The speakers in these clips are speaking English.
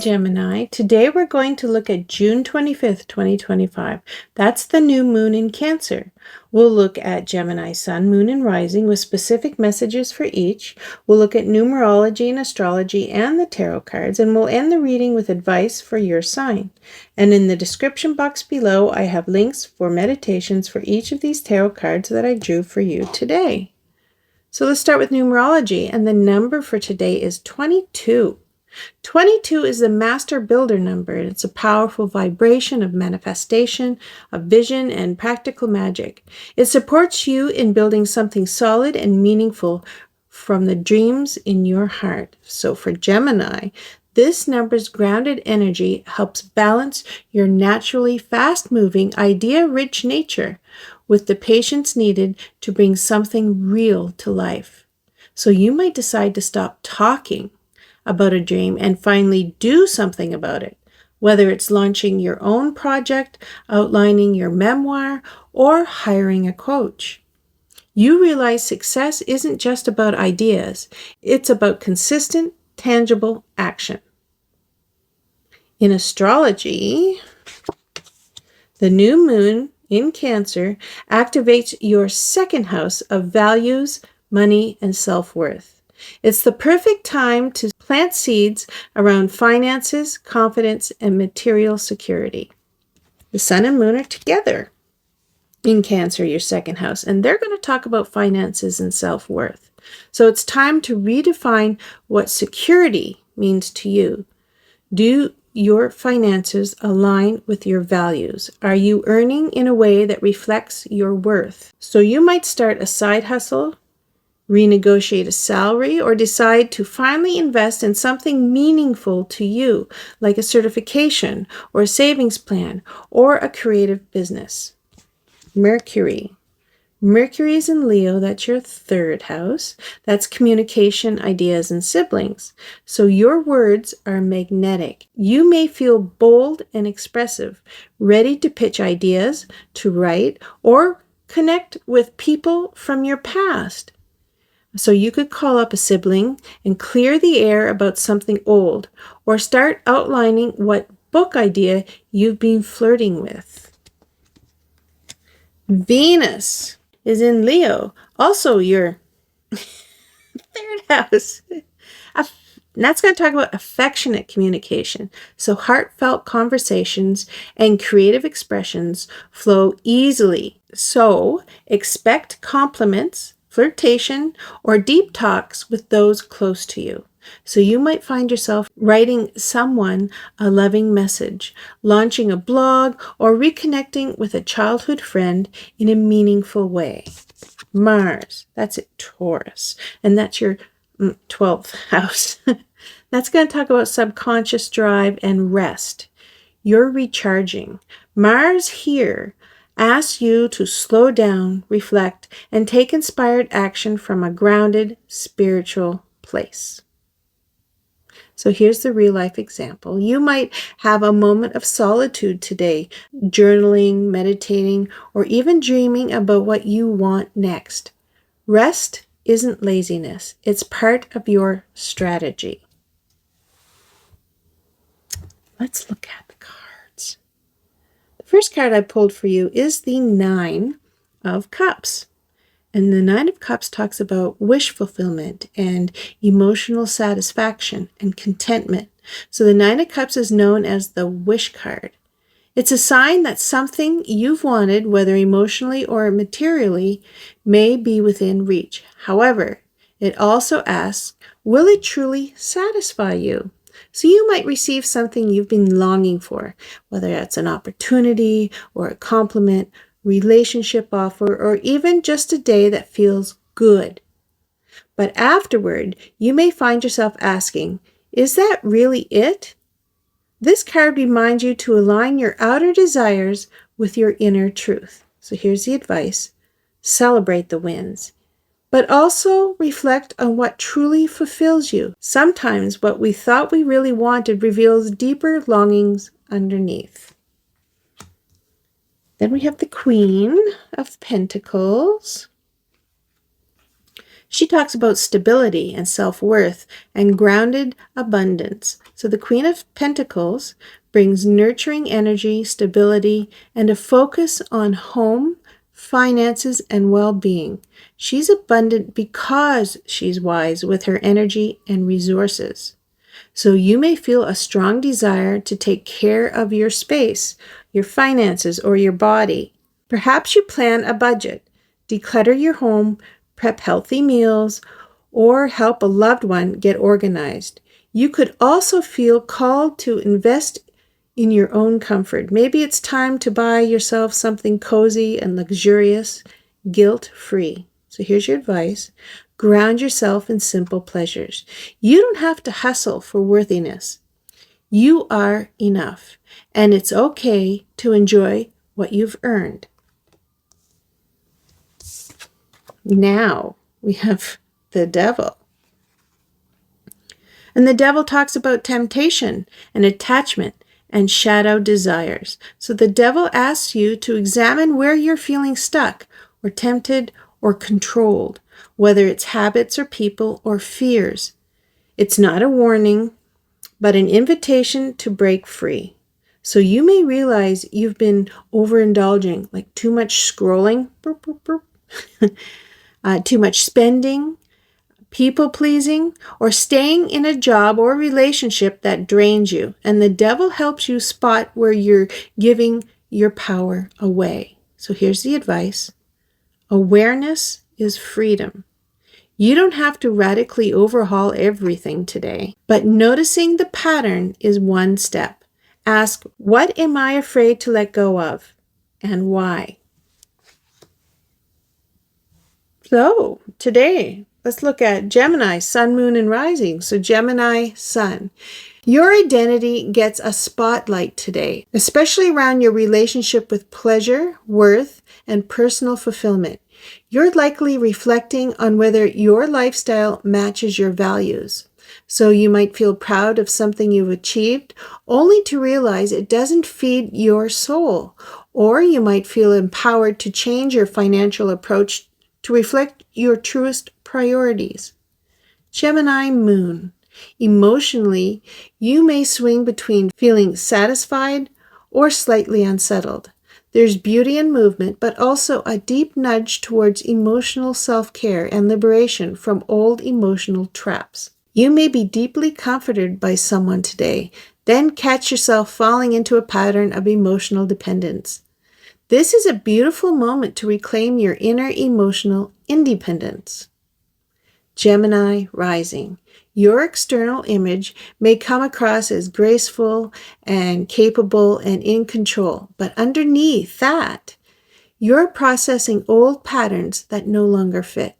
Gemini. Today we're going to look at June 25th, 2025. That's the new moon in Cancer. We'll look at Gemini Sun, Moon, and Rising with specific messages for each. We'll look at numerology and astrology and the tarot cards, and we'll end the reading with advice for your sign. And in the description box below, I have links for meditations for each of these tarot cards that I drew for you today. So let's start with numerology, and the number for today is 22. 22 is the master builder number. It's a powerful vibration of manifestation, of vision, and practical magic. It supports you in building something solid and meaningful from the dreams in your heart. So for Gemini, this number's grounded energy helps balance your naturally fast-moving, idea-rich nature with the patience needed to bring something real to life. So you might decide to stop talking about a dream and finally do something about it, whether it's launching your own project, outlining your memoir, or hiring a coach. You realize success isn't just about ideas, it's about consistent, tangible action. In astrology, the new moon in Cancer activates your second house of values, money, and self-worth. It's the perfect time to plant seeds around finances, confidence, and material security. The sun and moon are together in Cancer, your second house, and they're going to talk about finances and self-worth. So it's time to redefine what security means to you. Do your finances align with your values? Are you earning in a way that reflects your worth? So you might start a side hustle, renegotiate a salary, or decide to finally invest in something meaningful to you, like a certification or a savings plan or a creative business. Mercury. Mercury is in Leo. That's your third house. That's communication, ideas, and siblings. So your words are magnetic. You may feel bold and expressive, ready to pitch ideas, to write, or connect with people from your past. So you could call up a sibling and clear the air about something old, or start outlining what book idea you've been flirting with. Venus is in Leo, also your third house. And that's going to talk about affectionate communication. So heartfelt conversations and creative expressions flow easily. So expect compliments, flirtation, or deep talks with those close to you. So you might find yourself writing someone a loving message, launching a blog, or reconnecting with a childhood friend in a meaningful way. Mars, that's at Taurus, and that's your 12th house. That's going to talk about subconscious drive and rest. You're recharging. Mars here asks you to slow down, reflect, and take inspired action from a grounded spiritual place. So here's the real life example. You might have a moment of solitude today, journaling, meditating, or even dreaming about what you want next. Rest isn't laziness. It's part of your strategy. Let's look at the cards. The first card I pulled for you is the Nine of Cups. And the Nine of Cups talks about wish fulfillment and emotional satisfaction and contentment. So the Nine of Cups is known as the wish card. It's a sign that something you've wanted, whether emotionally or materially, may be within reach. However, it also asks, will it truly satisfy you? So you might receive something you've been longing for, whether that's an opportunity or a compliment, relationship offer, or even just a day that feels good. But afterward, you may find yourself asking, is that really it? This card reminds you to align your outer desires with your inner truth. So here's the advice. Celebrate the wins, but also reflect on what truly fulfills you. Sometimes what we thought we really wanted reveals deeper longings underneath. Then we have the Queen of Pentacles. She talks about stability and self-worth and grounded abundance. So the Queen of Pentacles brings nurturing energy, stability, and a focus on home, finances, and well-being. She's abundant because she's wise with her energy and resources. So you may feel a strong desire to take care of your space, your finances, or your body. Perhaps you plan a budget, declutter your home, prep healthy meals, or help a loved one get organized. You could also feel called to invest in your own comfort. Maybe it's time to buy yourself something cozy and luxurious, guilt-free. So here's your advice. Ground yourself in simple pleasures. You don't have to hustle for worthiness. You are enough, and it's okay to enjoy what you've earned. Now we have the devil. And the devil talks about temptation and attachment and shadow desires. So the devil asks you to examine where you're feeling stuck or tempted or controlled, whether it's habits or people or fears. It's not a warning, but an invitation to break free. So you may realize you've been overindulging, like too much scrolling, too much spending, people-pleasing, or staying in a job or relationship that drains you. And the devil helps you spot where you're giving your power away. So here's the advice. Awareness is freedom. You don't have to radically overhaul everything today, but noticing the pattern is one step. Ask, what am I afraid to let go of, and why? So today, let's look at Gemini, Sun, Moon, and Rising. So Gemini Sun. Your identity gets a spotlight today, especially around your relationship with pleasure, worth, and personal fulfillment. You're likely reflecting on whether your lifestyle matches your values. So you might feel proud of something you've achieved, only to realize it doesn't feed your soul. Or you might feel empowered to change your financial approach to reflect your truest priorities. Gemini Moon. Emotionally, you may swing between feeling satisfied or slightly unsettled. There's beauty in movement, but also a deep nudge towards emotional self-care and liberation from old emotional traps. You may be deeply comforted by someone today, then catch yourself falling into a pattern of emotional dependence. This is a beautiful moment to reclaim your inner emotional independence. Gemini Rising. Your external image may come across as graceful and capable and in control, but underneath that, you're processing old patterns that no longer fit.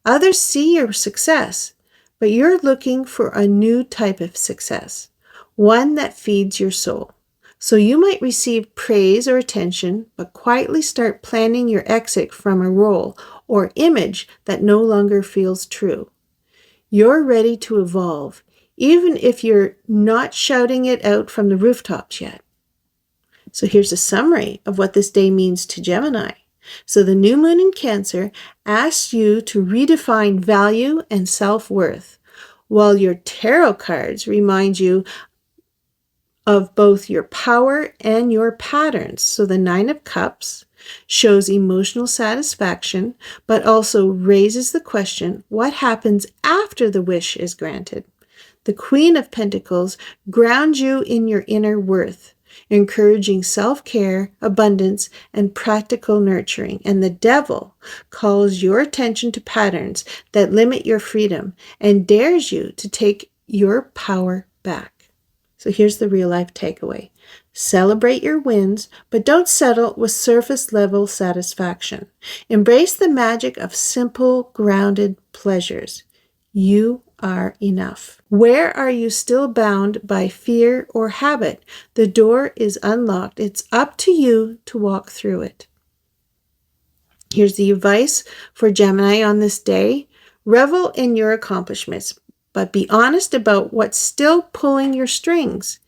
Others see your success, but you're looking for a new type of success, one that feeds your soul. So you might receive praise or attention, but quietly start planning your exit from a role or image that no longer feels true. You're ready to evolve, even if you're not shouting it out from the rooftops yet. So here's a summary of what this day means to Gemini. So the new moon in Cancer asks you to redefine value and self-worth, while your tarot cards remind you of both your power and your patterns. So the Nine of Cups shows emotional satisfaction, but also raises the question, what happens after the wish is granted? The Queen of Pentacles grounds you in your inner worth, encouraging self-care, abundance, and practical nurturing. And the Devil calls your attention to patterns that limit your freedom and dares you to take your power back. So here's the real-life takeaway. Celebrate your wins, but don't settle with surface-level satisfaction. Embrace the magic of simple, grounded pleasures. You are enough. Where are you still bound by fear or habit? The door is unlocked. It's up to you to walk through it. Here's the advice for Gemini on this day. Revel in your accomplishments, but be honest about what's still pulling your strings.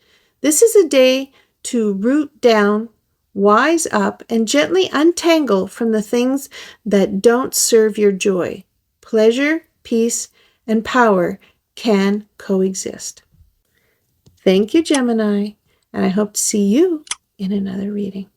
This is a day to root down, wise up, and gently untangle from the things that don't serve your joy. Pleasure, peace, and power can coexist. Thank you, Gemini, and I hope to see you in another reading.